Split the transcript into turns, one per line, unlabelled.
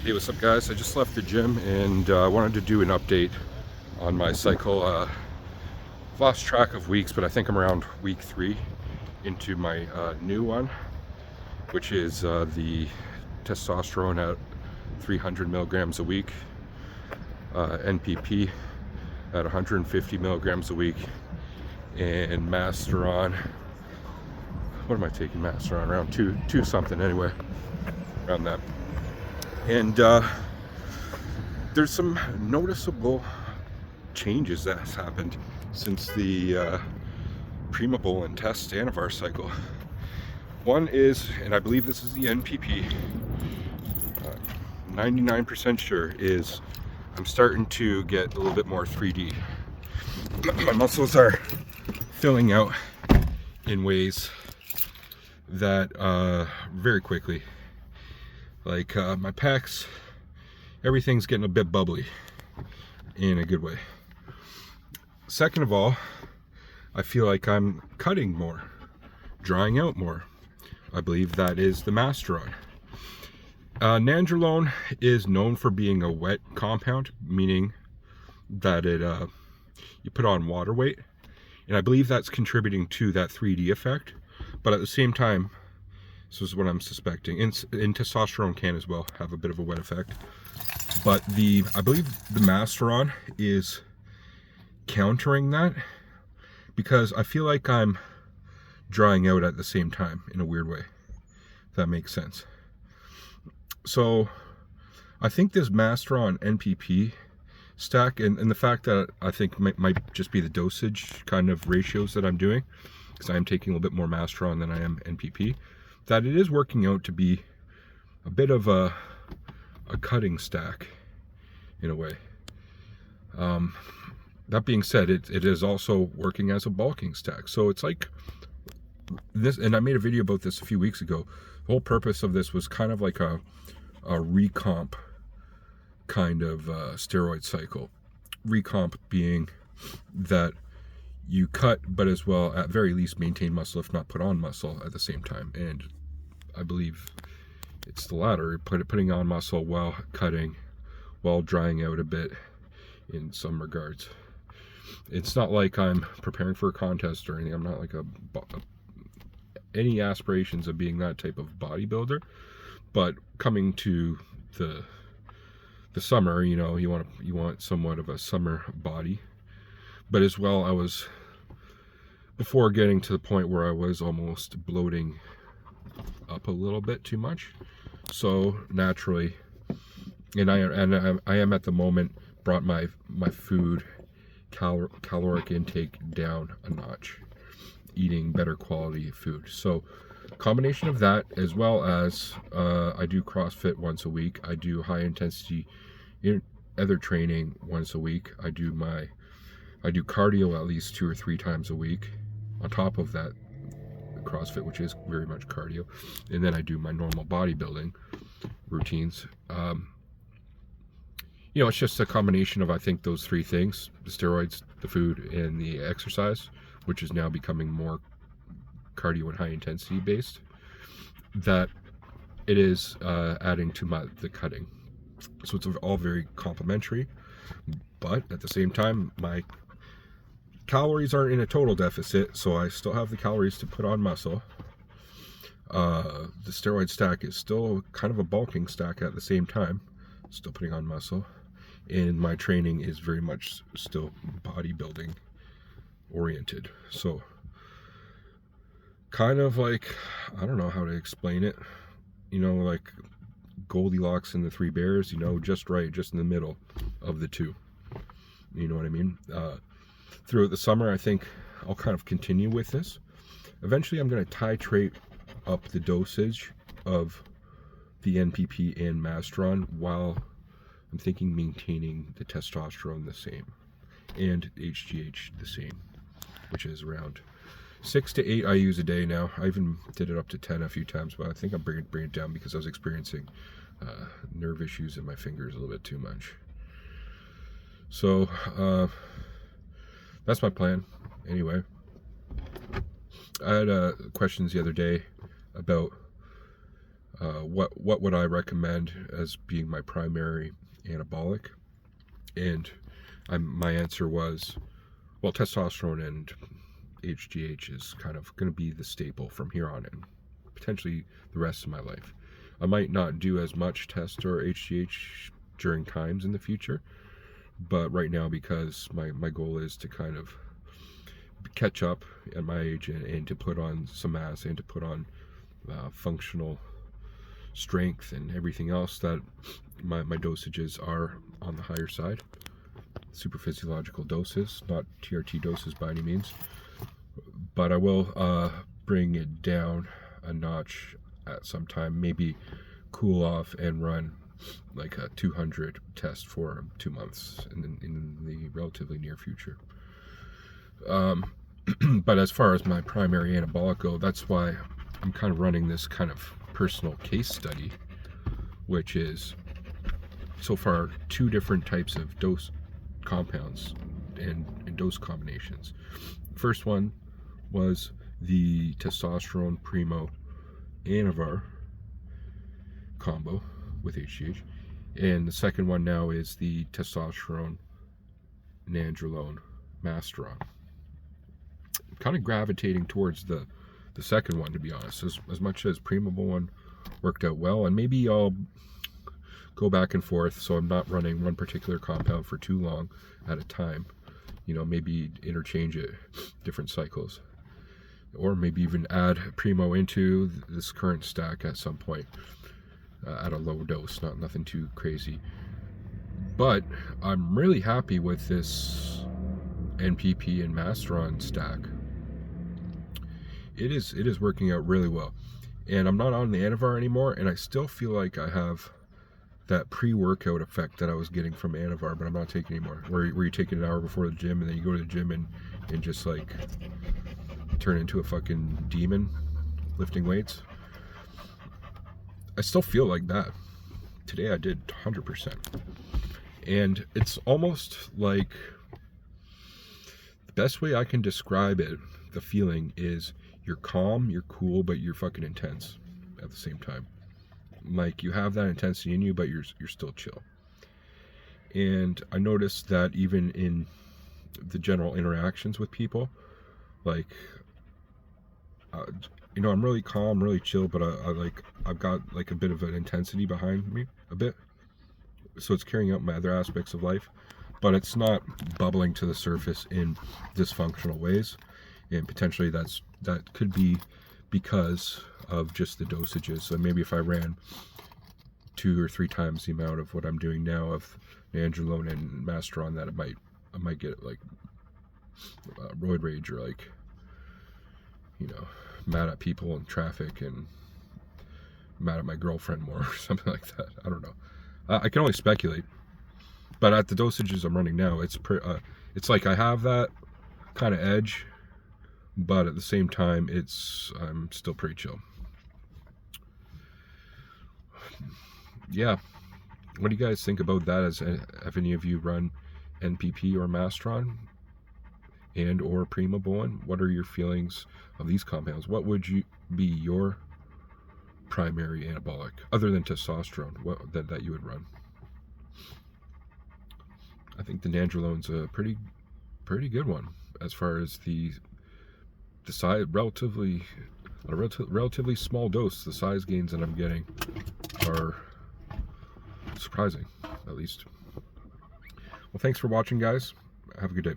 Hey, what's up guys? I just left the gym and I wanted to do an update on my cycle. I've lost track of weeks, but I think I'm around week 3 into my new one, which is the testosterone at 300 milligrams a week, NPP at 150 milligrams a week, and Masteron. What am I taking Masteron? Around two something anyway, around that. And there's some noticeable changes that has happened since the Primable and Test Anavar cycle. One is, and I believe this is the NPP, 99% sure, is I'm starting to get a little bit more 3D. My muscles are filling out in ways that very quickly. Like my pecs, everything's getting a bit bubbly in a good way. Second of all, I feel like I'm cutting more, drying out more. I believe that is the Masteron. Nandrolone is known for being a wet compound, meaning that it you put on water weight, and I believe that's contributing to that 3D effect. But at the same time, this is what I'm suspecting, and testosterone can as well have a bit of a wet effect. But I believe the Masteron is countering that, because I feel like I'm drying out at the same time in a weird way, if that makes sense. So I think this Masteron NPP stack, and the fact that I think might just be the dosage kind of ratios that I'm doing, because I am taking a little bit more Masteron than I am NPP, that it is working out to be a bit of a cutting stack in a way. That being said, it is also working as a bulking stack. So it's like this, and I made a video about this a few weeks ago. The whole purpose of this was kind of like a recomp kind of steroid cycle. Recomp being that you cut, but as well, at very least, maintain muscle, if not put on muscle at the same time. And I believe it's the latter, putting on muscle while cutting, while drying out a bit in some regards. It's not like I'm preparing for a contest or anything. I'm not like any aspirations of being that type of bodybuilder. But coming to the summer, you know, you want somewhat of a summer body. But as well, I was, before getting to the point where I was almost bloating up a little bit too much. So naturally, and I am at the moment brought my food caloric intake down a notch, eating better quality food. So combination of that, as well as I do CrossFit once a week. I do high intensity other training once a week. I do cardio at least 2 or 3 times a week on top of that CrossFit, which is very much cardio, and then I do my normal bodybuilding routines. You know, it's just a combination of, I think, those 3 things: the steroids, the food, and the exercise, which is now becoming more cardio and high intensity based, that it is adding to the cutting. So it's all very complementary, but at the same time, my calories aren't in a total deficit, so I still have the calories to put on muscle. The steroid stack is still kind of a bulking stack at the same time, still putting on muscle, and my training is very much still bodybuilding oriented. So kind of like, I don't know how to explain it, you know, like Goldilocks and the 3 bears, you know, just right, just in the middle of the two, you know what I mean? Throughout the summer, I think I'll kind of continue with this. Eventually I'm going to titrate up the dosage of the NPP and Masteron, while I'm thinking maintaining the testosterone the same and HGH the same, which is around 6 to 8 IUs a day now. I even did it up to 10 a few times, but I think I'm bringing it down because I was experiencing nerve issues in my fingers a little bit too much. So that's my plan anyway. I had questions the other day about What would I recommend as being my primary anabolic? And my answer was, well, testosterone and HGH is kind of going to be the staple from here on in, potentially the rest of my life. I might not do as much test or HGH during times in the future, but right now, because my goal is to kind of catch up at my age and to put on some mass and to put on functional strength and everything else, that my dosages are on the higher side. Super physiological doses, not TRT doses by any means, but I will bring it down a notch at some time, maybe cool off and run like a 200 test for 2 months in the relatively near future. But as far as my primary anabolic go, that's why I'm kind of running this kind of personal case study, which is so far 2 different types of dose compounds and dose combinations. First one was the testosterone primo anavar combo with HGH, and the second one now is the testosterone nandrolone masteron. I'm kind of gravitating towards the second one, to be honest, as much as primo one worked out well, and maybe I'll go back and forth so I'm not running one particular compound for too long at a time. You know, maybe interchange it different cycles, or maybe even add primo into this current stack at some point at a low dose, nothing too crazy. But I'm really happy with this NPP and masteron stack. It is working out really well, and I'm not on the anavar anymore, and I still feel like I have that pre-workout effect that I was getting from anavar, but I'm not taking anymore, where you take it an hour before the gym and then you go to the gym and just like turn into a fucking demon lifting weights. I still feel like that. Today I did 100%, and it's almost like, the best way I can describe it, the feeling is you're calm, you're cool, but you're fucking intense at the same time. Like, you have that intensity in you, but you're still chill. And I noticed that even in the general interactions with people, like, you know, I'm really calm, really chill, but I've got like a bit of an intensity behind me, a bit. So it's carrying out my other aspects of life, but it's not bubbling to the surface in dysfunctional ways. And potentially that could be because of just the dosages. So maybe if I ran 2 or 3 times the amount of what I'm doing now of nandrolone and masteron, that I might get like roid rage, or like, you know, mad at people in traffic and mad at my girlfriend more, or something like that. I don't know. I can only speculate. But at the dosages I'm running now, it's like I have that kind of edge, but at the same time, I'm still pretty chill. Yeah, what do you guys think about that? Have any of you run NPP or masteron and or primo one? What are your feelings of these compounds? What would be your primary anabolic other than testosterone that you would run? I think the nandrolone's a pretty good one as far as the size. Relatively small dose. The size gains that I'm getting are surprising, at least. Well, thanks for watching, guys. Have a good day.